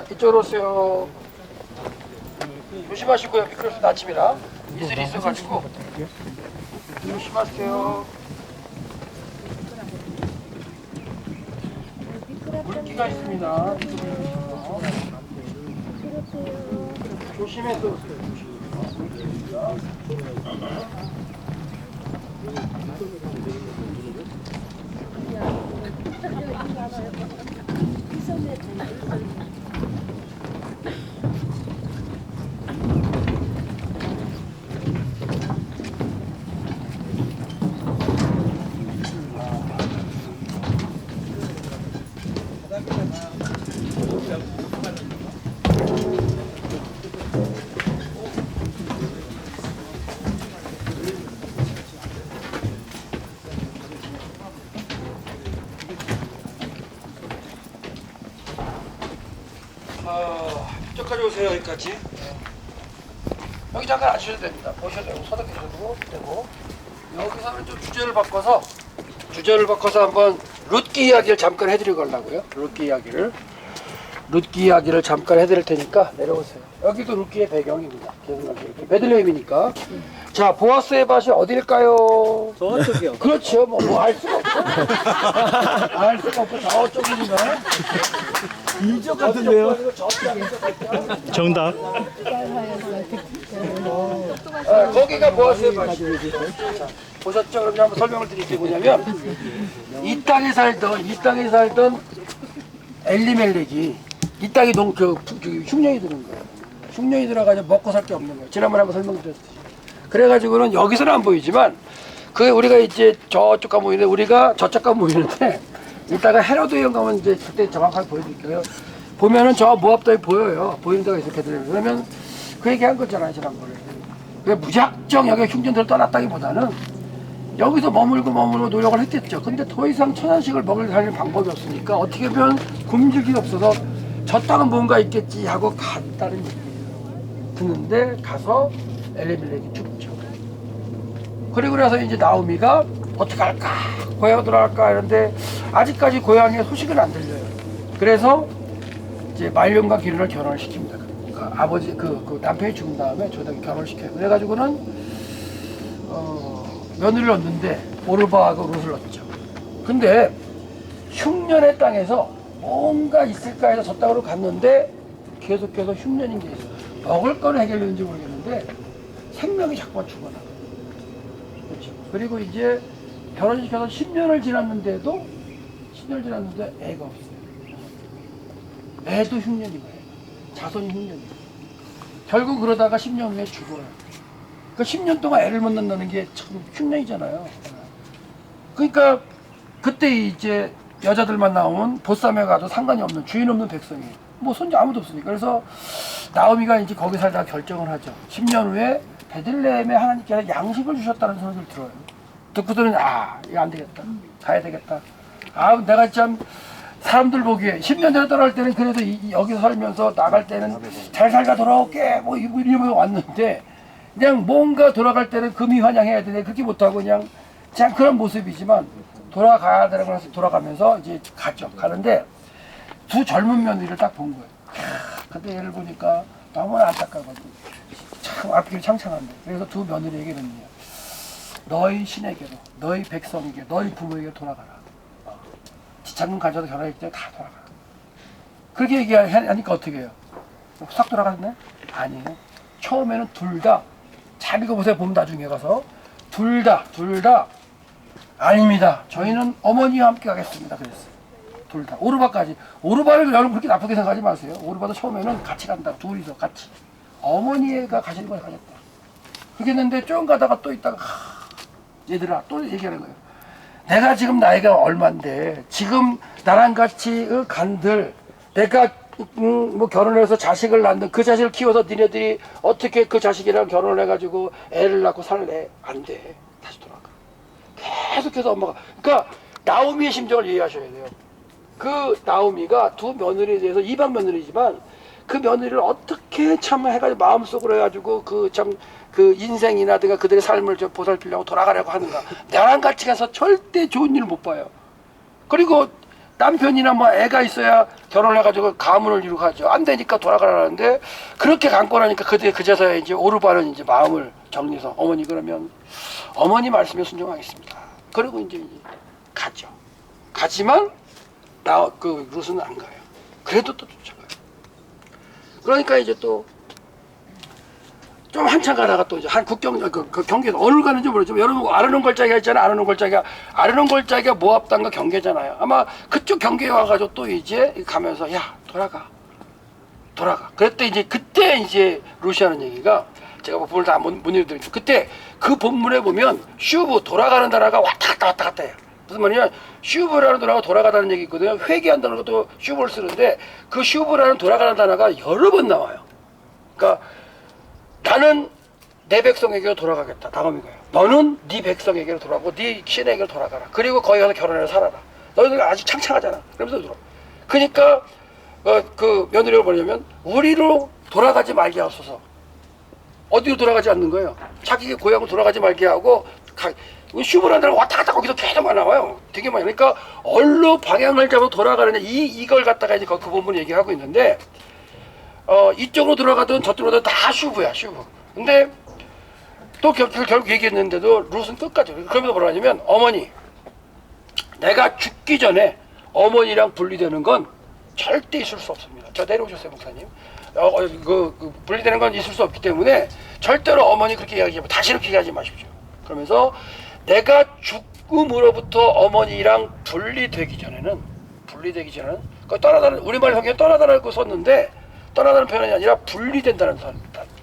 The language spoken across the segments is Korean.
자, 이쪽으로 오세요. 조심하시고요. 미끄러워서 아침이라 이슬이 있어가지고 조심하세요. 물기가 있습니다. 조심해서 오세요. 저까지 오세요. 여기까지. 여기 잠깐 앉으셔도 됩니다. 보셔도 되고 서도 계셔도 되고. 여기서는 좀 주제를 바꿔서 한번 룻기 이야기를 잠깐 해드리고 가려고요. 룻기 이야기를 잠깐 해드릴 테니까 내려오세요. 여기도 룻기의 배경입니다. 베들레헴이니까. 자, 보아스의 밭이 어딜까요? 저쪽이요. 그렇죠. 뭐 알 수가 없죠. 알 수가 없고 저쪽입니다. 이쪽 같은데요? 정답. 거기가 보아스의 밭이에요. 자, 보셨죠? 그럼 한번 설명을 드릴게요. 뭐냐면 이 땅에 살던 엘리멜렉이 이 땅에 흉년이 드는 거예요. 흉년이 들어가지고 먹고 살 게 없는 거예요. 지난번에 한번 설명드렸듯이. 그래가지고는 여기서는 안 보이지만 그게 우리가 이제 저쪽 가 보이는데 우리가 저쪽 가 보이는데 이따가 헤로드 형 가면 이제 그때 정확하게 보여드릴게요. 보면은 저 모압 땅이 보여요. 보이는 데가 있어요. 그러면 그 얘기한 거잖아요. 지난번에. 왜 무작정 여기 흉년들을 떠났다기보다는 여기서 머물고 노력을 했겠죠. 근데 더 이상 천연식을 먹을 살릴 방법이 없으니까 어떻게 보면 굶주기 없어서 저 땅은 뭔가 있겠지 하고 갔다는 얘기예요. 듣는데 가서 엘리멜렉이 죽죠. 그리고 나서 이제 나오미가 어떻게 할까? 고향 돌아갈까? 이런데 아직까지 고향에 소식은 안 들려요. 그래서 이제 말년과 기른을 결혼을 시킵니다. 그러니까 아버지 그 남편이 죽은 다음에 저에게 결혼을 시켜요. 그래가지고는 며느리를 얻는데 오르바하고 룻을 얻죠. 근데 흉년의 땅에서 뭔가 있을까 해서 저 땅으로 갔는데 계속해서 흉년인 게 있어요. 먹을 거는 해결되는지 모르겠는데 생명이 자꾸만 죽어나가요. 그렇죠. 그리고 이제 결혼시켜서 10년을 지났는데도 애가 없어요. 애도 흉년인 거예요. 자손이 흉년이에요. 결국 그러다가 10년 후에 죽어요. 그 10년 동안 애를 못 낳는다는 게 참 흉년이잖아요. 그러니까 그때 이제 여자들만 나오면 보쌈에 가도 상관이 없는 주인 없는 백성이에요. 뭐 손자 아무도 없으니까. 그래서 나오미가 이제 거기 살다가 결정을 하죠. 10년 후에 베들레헴에 하나님께서 양식을 주셨다는 소리를 들어요. 듣고서는 이거 안 되겠다. 가야 되겠다. 내가 참 사람들 보기에 10년 전에 떠날 때는 그래도 여기서 살면서 나갈 때는 잘 살다 돌아올게 뭐 이러면서 왔는데 그냥 뭔가 돌아갈 때는 금이환영해야 되는데 그렇게 못하고 그냥 그런 모습이지만 돌아가야 되는 거라서 돌아가면서 이제 가죠. 가는데 두 젊은 며느리를 딱 본 거예요. 근데 얘를 보니까 너무나 안타까워가지고 참 앞길이 창창한데 그래서 두 며느리에게는요. 너희 신에게로, 너희 백성에게, 너희 부모에게 돌아가라. 지창문 가져도 결혼할 때 다 돌아가라. 그렇게 얘기하니까 어떻게 해요? 싹 돌아갔네? 아니에요. 처음에는 둘 다 잘 읽어보세요. 보면 나중에 가서 둘 다 아닙니다. 저희는 어머니와 함께 가겠습니다. 그랬어요. 둘 다. 오르바까지. 오르바를 여러분 그렇게 나쁘게 생각하지 마세요. 오르바도 처음에는 같이 간다. 둘이서 같이. 어머니가 가시는 걸 가겠다. 그렇게 했는데 좀 가다가 또 있다가 얘들아 또 얘기하는 거예요. 내가 지금 나이가 얼만데 지금 나랑 같이 간들 내가 뭐 결혼해서 자식을 낳는 그 자식을 키워서 니네들이 어떻게 그 자식이랑 결혼을 해가지고 애를 낳고 살래? 안 돼. 다시 돌아가. 계속해서 엄마가 그러니까 나오미의 심정을 이해하셔야 돼요. 그 나오미가 두 며느리에 대해서 이방 며느리지만 그 며느리를 어떻게 참 해가지고 마음속으로 해가지고 그 인생이나든가 그들의 삶을 좀 보살피려고 돌아가려고 하는가. 나랑 같이 가서 절대 좋은 일 못 봐요. 그리고 남편이나 뭐 애가 있어야 결혼을 해가지고 가문을 이루고 하죠. 안 되니까 돌아가라는데 그렇게 강권하니까 그제서야 이제 오르바는 이제 마음을 정리해서 어머니 그러면 어머니 말씀에 순종하겠습니다. 그리고 이제 가죠. 가지만 그 룻은 안 가요. 그래도 또 쫓아가요. 그러니까 이제 또 좀 한참 가다가 또 이제 한 국경 그 경계에서 어느 가는지 모르지만 여러분 아르논 골짜기가 있잖아요. 아르논 골짜기가 모압 땅과 경계잖아요. 아마 그쪽 경계에 와가지고 또 이제 가면서 야 돌아가. 그랬더니 이제 그때 이제 루시아는 얘기가 제가 뭐 본을 다 못 읽어드리죠. 그때 그 본문에 보면 슈브 돌아가는 단어가 왔다 갔다 해요. 무슨 말이냐? 슈브라는 단어가 돌아가다는 얘기 있거든요. 회개한다는 것도 슈브를 쓰는데 그 슈브라는 돌아가는 단어가 여러 번 나와요. 그러니까 나는 내 백성에게로 돌아가겠다. 다음이거예요. 너는 네 백성에게로 돌아가고 네 신에게로 돌아가라. 그리고 거기 가서 결혼해서 살아라. 너희들 아직 창창하잖아. 그러면서 돌아. 그러니까 그 며느리가 뭐냐면 우리로 돌아가지 말게 하소서. 어디로 돌아가지 않는 거예요. 자기 고향으로 돌아가지 말게 하고 슈브라는 데를 왔다 갔다 거기서 계속 나와요. 되게 많이. 그러니까 얼로 방향을 잡아 돌아가느냐 이걸 갖다가 이제 그 부분을 얘기하고 있는데 이쪽으로 들어가든 저쪽으로 들어가든 다 슈브야 슈브. 근데 또 결국 얘기했는데도 룻은 끝까지 그러면서 뭐라 하냐면 어머니 내가 죽기 전에 어머니랑 분리되는 건 절대 있을 수 없습니다. 저 내려오셨어요 목사님. 분리되는 건 있을 수 없기 때문에 절대로 어머니 그렇게 이야기하지 마십시오. 다시 그렇게 얘기하지 마십시오. 그러면서 내가 죽음으로부터 어머니랑 분리되기 전에는 그 떠나다는 우리말 성경에 떠나다라고 썼는데 떠나다는 표현이 아니라 분리된다는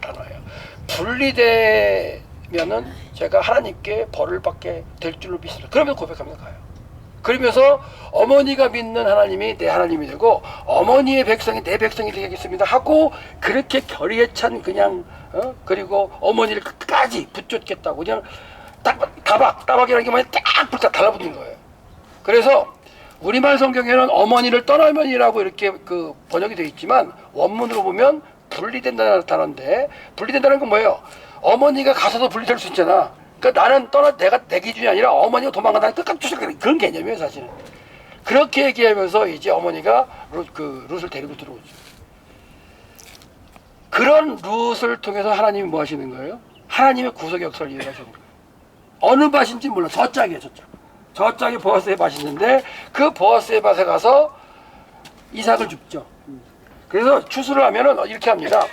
단어예요. 분리되면은 제가 하나님께 벌을 받게 될 줄로 믿습니다. 그러면 고백합니다. 가요. 그러면서 어머니가 믿는 하나님이 내 하나님이 되고 어머니의 백성이 내 백성이 되겠습니다 하고 그렇게 결의에 찬 그냥 그리고 어머니를 끝까지 붙잡겠다고 그냥 따박이라는 게 뭐냐 딱 붙어 달라붙는 거예요. 그래서 우리말 성경에는 어머니를 떠나면이라고 이렇게 그 번역이 되어 있지만 원문으로 보면 분리된다는 단어인데 분리된다는 건 뭐예요? 어머니가 가서도 분리될 수 있잖아. 그러니까 나는 내가 내 기준이 아니라 어머니가 도망간다는 끝까지 쫓아가는 그런 개념이에요 사실은. 그렇게 얘기하면서 이제 어머니가 룻을 데리고 들어오죠. 그런 룻을 통해서 하나님이 뭐 하시는 거예요? 하나님의 구속 역사를 이해하시는 거예요. 어느 밭인지 몰라. 저짝이에요 저짝. 저짝이 보아스의 밭이 있는데 그 보아스의 밭에 가서 이삭을 줍죠. 그래서 추수를 하면은 이렇게 합니다.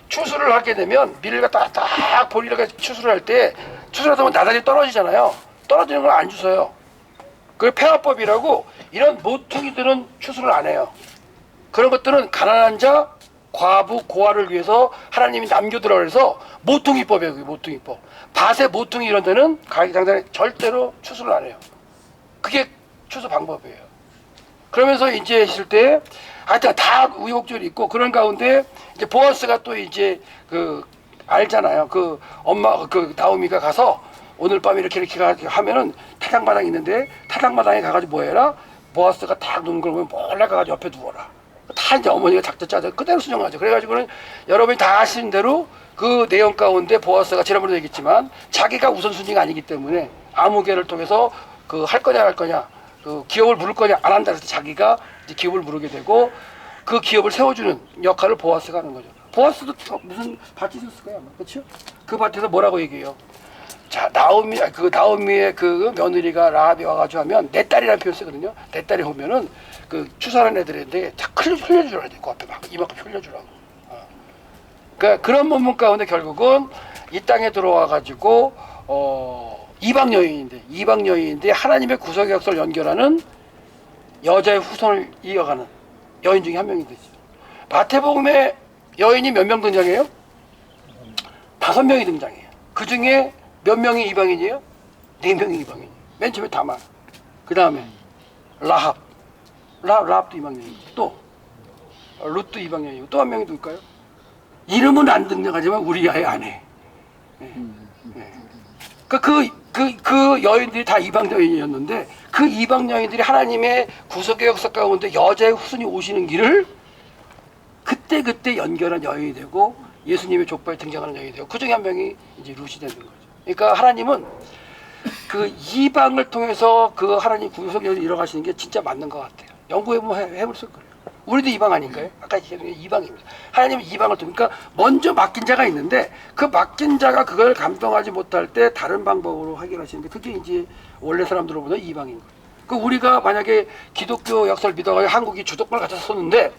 추수를 하게 되면 밀을 갖다가 딱 보리를 추수를 할 때 추수를 하다 보면 나달이 떨어지잖아요. 떨어지는 걸 안 주워요. 그 폐화법이라고 이런 모퉁이들은 추수를 안 해요. 그런 것들은 가난한 자, 과부, 고아를 위해서 하나님이 남겨두라고 해서 모퉁이법이에요. 그게 모퉁이법. 밭에 모퉁이 이런 데는 가기 당장에 절대로 추수를 안 해요. 그게 추수 방법이에요. 그러면서 이제 있을 때 하여튼 다 우여곡절이 있고 그런 가운데 이제 보아스가 또 이제 알잖아요. 엄마 나오미가 가서 오늘 밤에 이렇게 하면은 타작마당이 있는데 타작마당에 가가지고 뭐 해라? 보아스가 딱 누는 걸 보면 몰래 가가지고 옆에 누워라. 다 이제 어머니가 작전 짜서 그대로 수정하죠. 그래가지고는 여러분이 다 아시는 대로 그 내용 가운데 보아스가 지난번에도 얘기했지만 자기가 우선순위가 아니기 때문에 아무개를 통해서 할 거냐 기업을 물을 거냐 안 한다 그래서 자기가 이제 기업을 물게 되고 그 기업을 세워주는 역할을 보아스가 하는 거죠. 보아스도 무슨 밭이 있었을 거야 아마. 그렇죠? 그 밭에서 뭐라고 얘기해요? 자 나오미의 그 며느리가 라합이 와가지고 하면 내 딸이라는 표현 쓰거든요. 내 딸이 오면은 추수하는 애들인데 다 흘려주라 돼. 그 앞에 막 이만큼 흘려주라고. 그러니까 그런 본문 가운데 결국은 이 땅에 들어와가지고 이방 여인인데 하나님의 구속 역사를 연결하는 여자의 후손을 이어가는 여인 중에 한 명이 되죠. 마태복음에 여인이 몇 명 등장해요? 5명이 등장해요. 그 중에 몇 명이 이방인이에요? 4명이 이방인이에요. 맨 처음에 다만, 그 다음에 라합도 이방인이고 또 룻도 이방인이고 또 한 명이 누굴까요? 이름은 안 등장하지만 우리아의 아내. 그 여인들이 다 이방 여인이었는데 그 이방 여인들이 하나님의 구속의 역사 가운데 여자의 후손이 오시는 길을 그때 연결한 여인이 되고 예수님의 족발에 등장하는 여인이 되고 그 중에 한 명이 이제 룻이 되는 거죠. 그러니까 하나님은 그 이방을 통해서 그 하나님 구속을 이뤄가시는 게 진짜 맞는 것 같아요. 연구해보면 해볼 거예요. 우리도 이방 아닌가요? 아까 얘기한 이방입니다. 하나님은 이방을 통해, 그러니까 먼저 맡긴 자가 있는데 그 맡긴 자가 그걸 감당하지 못할 때 다른 방법으로 해결하시는데 그게 이제 원래 사람들로보다 이방인 거예요. 그 우리가 만약에 기독교 역사를 믿어가지고 한국이 주도권을 가졌었는데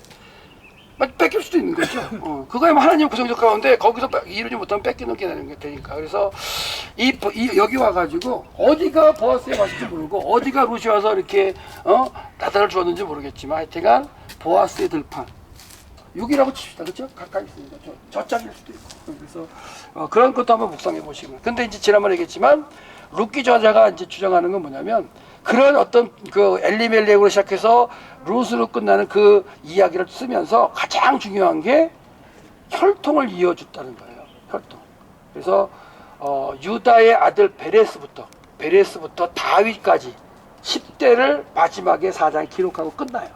뺏길 수도 있는 거죠. 그거야 하나님 구성적 가운데 거기서 이루지 못하면 뺏기는 게 되는 게 되니까. 그래서 여기 와가지고 어디가 보아스의 맛인지 모르고 어디가 루시 와서 이렇게 나다를 주었는지 모르겠지만 하여튼간 보아스의 들판 여기라고 칩시다. 그렇죠? 가까이 있으니까 저 짝일 수도 있고. 그래서 그런 것도 한번 묵상해 보시면. 근데 이제 지난번에 얘기했지만 룻기 저자가 이제 주장하는 건 뭐냐면 그런 어떤 그 엘리멜렉으로 시작해서 룻으로 끝나는 그 이야기를 쓰면서 가장 중요한 게 혈통을 이어줬다는 거예요. 혈통. 그래서 유다의 아들 베레스부터 다윗까지 10대를 마지막에 4장에 기록하고 끝나요.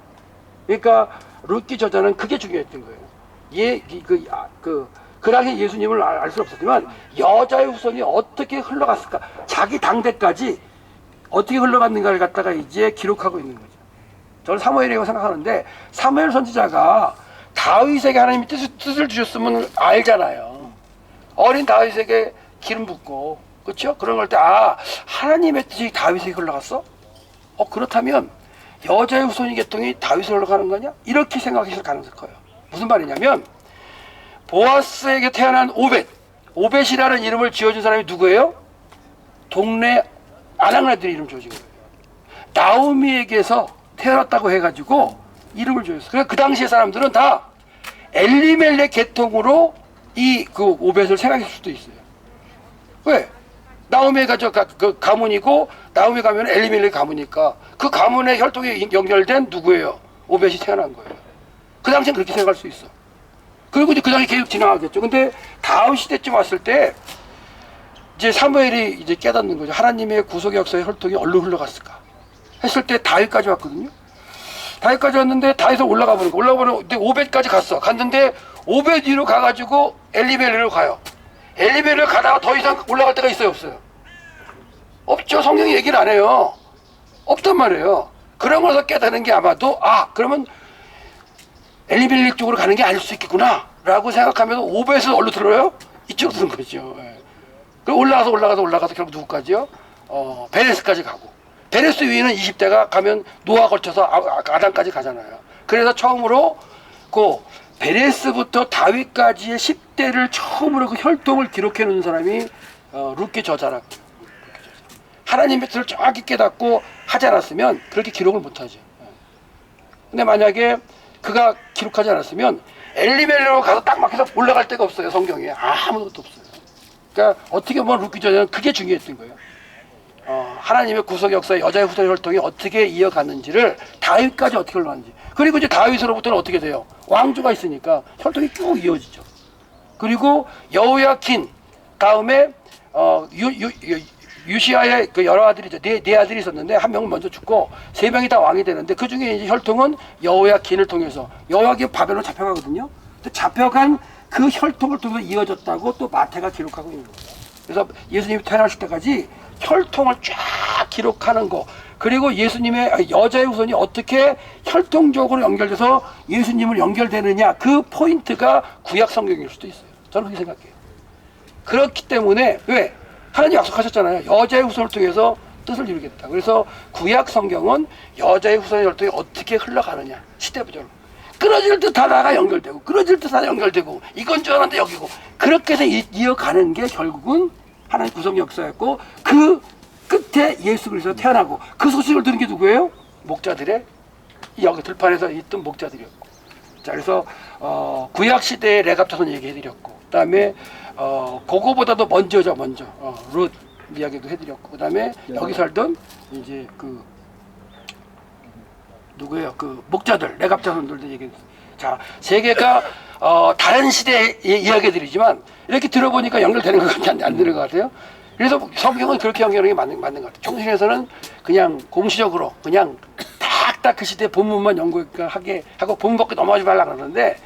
그러니까 룻기 저자는 그게 중요했던 거예요. 그 당시 예수님을 알 수 없었지만 여자의 후손이 어떻게 흘러갔을까, 자기 당대까지 어떻게 흘러갔는가를 갖다가 이제 기록하고 있는 거죠. 저는 사무엘이라고 생각하는데 사무엘 선지자가 다윗에게 하나님이 뜻을 주셨으면 알잖아요. 어린 다윗에게 기름 붓고, 그렇죠? 그런 걸 때 하나님의 뜻이 다윗에게 흘러갔어? 그렇다면 여자의 후손이 계통이 다윗으로 흘러가는 거냐? 이렇게 생각하실 가능성이 커요. 무슨 말이냐면 보아스에게 태어난 오벳이라는 이름을 지어준 사람이 누구예요? 동네 아낙네들의 이름 지어준 거예요. 나오미에게서 태어났다고 해가지고 이름을 지었어요. 그래서 그 당시의 사람들은 다 엘리멜렉 계통으로 그 오벳을 생각할 수도 있어요. 왜? 나오미가 그 가문이고 나오미 가면 엘리멜렉 가문이니까 그 가문의 혈통이 연결된 누구예요? 오벳이 태어난 거예요. 그 당시엔 그렇게 생각할 수 있어. 그리고 이제 그 당시 계속 진행하겠죠. 근데 다음 시대쯤 왔을 때 이제 사무엘이 이제 깨닫는 거죠. 하나님의 구속 역사의 혈통이 어디로 흘러갔을까 했을 때 다윗까지 왔거든요. 다윗까지 왔는데 다윗은 올라가버리고 오벳까지 갔는데 오벳 위로 가가지고 엘리멜렉으로 가요. 엘리멜렉을 가다가 더 이상 올라갈 데가 있어요, 없어요? 없죠. 성경이 얘기를 안 해요. 없단 말이에요. 그런 거서 깨닫는 게 아마도 그러면 엘리멜렉 쪽으로 가는 게 아닐 수 있겠구나 라고 생각하면서 오벳을 어디로 들어요? 이쪽으로 들은 거죠. 그리고 올라가서 결국 누구까지요? 베레스까지 가고, 베레스 위에는 20대가 가면 노아 걸쳐서 아담까지 가잖아요. 그래서 처음으로 그 베레스부터 다윗까지의 10대를 처음으로 그 혈통을 기록해 놓은 사람이 룻기 저자라고. 하나님의 뜻을 정확히 깨닫고 하지 않았으면 그렇게 기록을 못하죠. 근데 만약에 그가 기록하지 않았으면 엘리멜렉으로 가서 딱 막혀서 올라갈 데가 없어요. 성경에 아무것도 없어요. 그러니까 어떻게 보면 룻기 저자는 그게 중요했던 거예요. 하나님의 구속 역사의 여자의 후손 혈통이 어떻게 이어갔는지를, 다윗까지 어떻게 흘러갔는지, 그리고 이제 다윗으로부터는 어떻게 돼요? 왕조가 있으니까 혈통이 쭉 이어지죠. 그리고 여호야킨 다음에 유시아의 그 여러 아들이죠. 네 아들이 있었는데 한 명은 먼저 죽고 세 명이 다 왕이 되는데 그 중에 이제 혈통은 여호야킨을 통해서, 여호야킨 바벨론 잡혀가거든요. 근데 잡혀간 그 혈통을 통해서 이어졌다고 또 마태가 기록하고 있는 거예요. 그래서 예수님이 태어나실 때까지 혈통을 쫙 기록하는 거, 그리고 예수님의 여자의 후손이 어떻게 혈통적으로 연결돼서 예수님을 연결되느냐, 그 포인트가 구약 성경일 수도 있어요. 저는 그렇게 생각해요. 그렇기 때문에 왜? 하나님 약속하셨잖아요. 여자의 후손을 통해서 뜻을 이루겠다. 그래서 구약 성경은 여자의 후손의 혈통이 어떻게 흘러가느냐, 시대부적으로 끊어질 듯 하다가 연결되고, 끊어질 듯 하다가 연결되고, 이건 줄 알았는데 여기고, 그렇게 해서 이어가는 게 결국은 하나님 구속 역사였고, 그 끝에 예수 그리스도가 태어나고, 그 소식을 들은 게 누구예요? 목자들의, 여기 들판에서 있던 목자들이었고. 자, 그래서 구약 시대의 레갑 자손 얘기해드렸고, 그다음에 그거보다도 먼저 룻 이야기도 해드렸고, 그다음에 여기 살던 이제 그 누구예요? 그 목자들, 레갑 자손들도 얘기했어요. 자, 세 개가 다른 시대의 이야기들이지만 이렇게 들어보니까 연결되는 것 같지 안 되는 것 같아요. 그래서 성경은 그렇게 연결하는 게 맞는 것 같아요. 총신에서는 그냥 공시적으로 그냥 딱 그 시대 본문만 연구하게 하고 본문 밖에 넘어가지 말라 그러는데,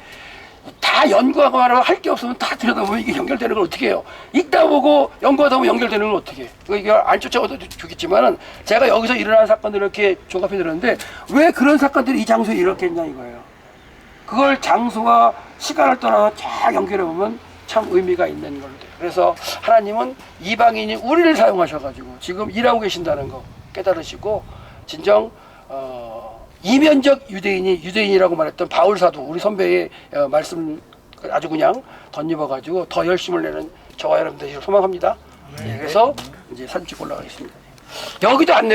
다 다 연구하거나 할 게 없으면 다 들여다보면 이게 연결되는 걸 어떻게 해요? 읽다 보고 연구하다 보면 연결되는 걸 어떻게 해요? 이게 안 쫓아가도 좋겠지만은 제가 여기서 일어난 사건들을 이렇게 종합해 드렸는데 왜 그런 사건들이 이 장소에 일어났겠냐 이거예요. 그걸 장소와 시간을 떠나 쫙 연결해 보면 참 의미가 있는 건데. 그래서 하나님은 이방인이 우리를 사용하셔가지고 지금 일하고 계신다는 거 깨달으시고 진정 이면적 유대인이라고 말했던 바울 사도 우리 선배의 말씀을 아주 그냥 덧입어가지고 더 열심을 내는 저와 여러분들 소망합니다. 네, 그래서 이제 사진 찍고 올라가겠습니다. 여기도 안 내려.